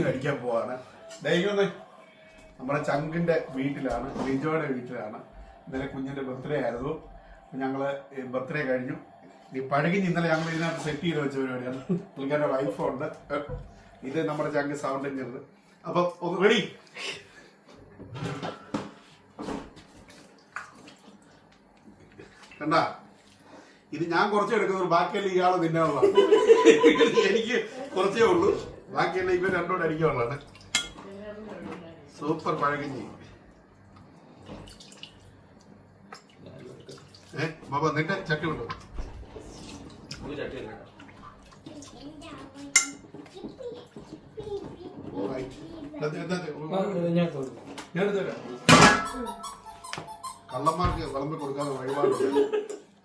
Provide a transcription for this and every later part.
കഴിക്കാൻ പോവാണ്. ദൈവമേ, നമ്മുടെ ചങ്കിന്റെ വീട്ടിലാണ്, ലിജോയുടെ വീട്ടിലാണ്. ഇന്നലെ കുഞ്ഞിന്റെ ബർത്ത്ഡേ ആയിരുന്നു. ഞങ്ങള് ബർത്ത്ഡേ കഴിഞ്ഞു. ഈ പഴകിഞ്ഞ് ഇന്നലെ ഞങ്ങൾ ഇതിനകത്ത് സെറ്റ് ചെയ്ത് വെച്ച പരിപാടിയാണ്. പുള്ളിക്കാരുടെ വൈഫുണ്ട്. ഇത് നമ്മുടെ ചങ്ക് സൗണ്ട് എഞ്ചിനീയർ. അപ്പൊ ഒന്ന് റെഡി. കണ്ടാ, ഇത് ഞാൻ കുറച്ചേ എടുക്കുന്നത്, ബാക്കിയെല്ലാം ഇയാള് തിന്നാനുള്ളതാണ്. എനിക്ക് കുറച്ചേ ഉള്ളൂ, ബാക്കിയെല്ലാം ഇവർ രണ്ടോട് അടിക്കാനുള്ളതാണ്. സൂപ്പർ പഴകഞ്ഞി. ബാബ എന്നിട്ട് ചട്ടി ഉണ്ടോ? കള്ളന്മാർക്ക് വിളമ്പി കൊടുക്കാതെ വഴിപാടുണ്ട്.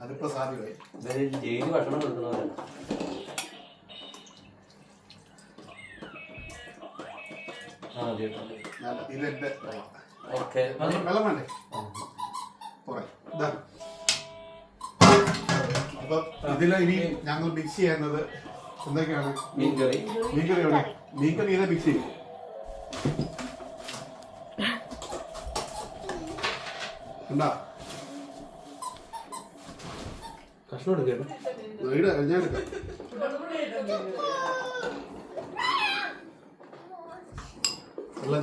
അതിപ്പോ സാധ്യമായി. ഭക്ഷണം കൊടുക്കുന്നവരാണ്. ഇതെന്റെ വെള്ളം വേണ്ടേ? അപ്പൊ ഇതില് ഇനി ഞങ്ങൾ മിക്സ് ചെയ്യുന്നത് എന്തൊക്കെയാണ്? മീൻകറിയാണ്. മീൻകറി ഇതെ മിക്സ് ചെയ്യും. എന്താ കഷ്ണം എടുക്കട്ടെ? ഞാൻ എടുക്കാം.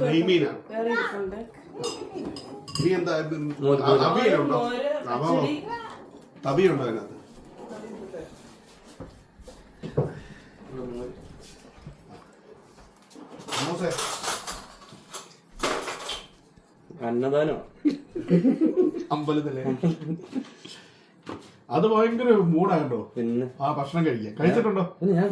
നെയ്മീനാണ്. ഇനി എന്താ അവിയലുണ്ടോ? തവിയുണ്ടോ അതിനകത്ത്? അന്നദാനോ അമ്പലത്തിലെ അത് ഭയങ്കര മൂടാണ്ടോ? പിന്നെ ആ ഭക്ഷണം കഴിച്ചിട്ടുണ്ടോ?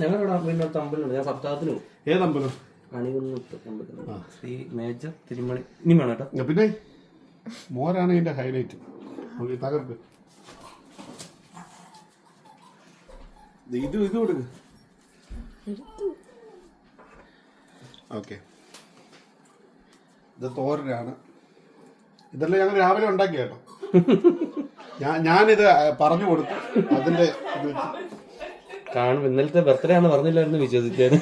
ഞങ്ങളുടെ അമ്പലമുണ്ട്. ഞാൻ സപ്താഹത്തിന് പോകും. ഏതമ്പലം? കണികുന്നത്ത് അമ്പലം. ശ്രീ മേജർ തിരുമണി. ഇനി വേണം കേട്ടോ. പിന്നെ മോരാണ് ഇതിന്റെ ഹൈലൈറ്റ്. തകർക്ക് ഇത് കൊടുക്ക്. ഓക്കെ, ഇത് തോരനാണ്. ഇതെല്ലാം ഞങ്ങൾ രാവിലെ ഉണ്ടാക്കി കേട്ടോ. ഞാനിത് പറഞ്ഞു കൊടുത്തു. അതിന്റെ കാണും. ഇന്നലത്തെ ബർത്ത്ഡേ ആണെന്ന് പറഞ്ഞില്ലായിരുന്നു, വിശ്വസിക്കാൻ.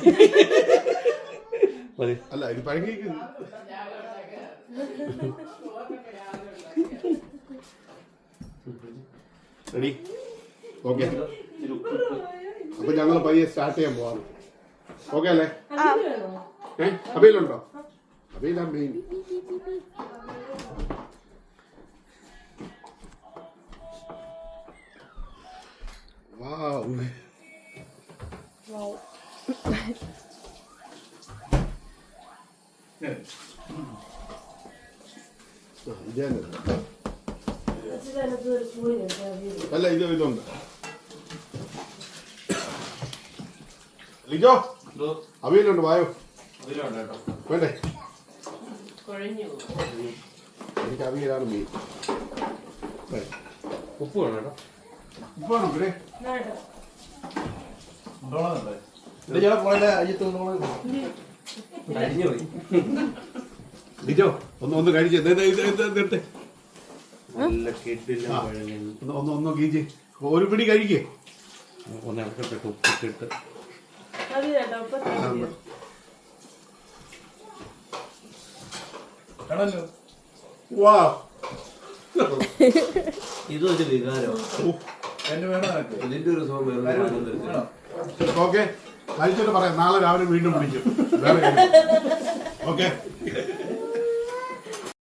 അല്ല, ഇത് പഴകി റെഡി. ഓക്കെ, അപ്പൊ ഞങ്ങൾ പയ്യെ സ്റ്റാർട്ട് ചെയ്യാൻ പോവാണ്. ഓക്കെ അല്ലേ? അവിയലുണ്ടോ? അവിയലാണ് മെയിൻ. അല്ല, ഇതുണ്ട്. ലിജോ, അവിയലുണ്ട്. വായോ, വേണ്ടേ? എനിക്ക് അവിയലാണ് മെയിൻ. ഉപ്പ് വേണം കേട്ടോ. ഉപ്പ് വേണം. പിന്നെ ലിജോ ഒന്ന് കഴിച്ച് ഒന്ന് കീച്ച് ഒരു പിടി കഴിക്കേ. ഒന്ന് ഇളക്കട്ടെ, ഉപ്പിട്ടിട്ട്. ഇതൊരു വികാരം. ഇതിന്റെ ഒരു ഓക്കെ, കഴിച്ചിട്ട് പറയാം. നാളെ രാവിലെ വീണ്ടും വിളിക്കും. ഓക്കെ.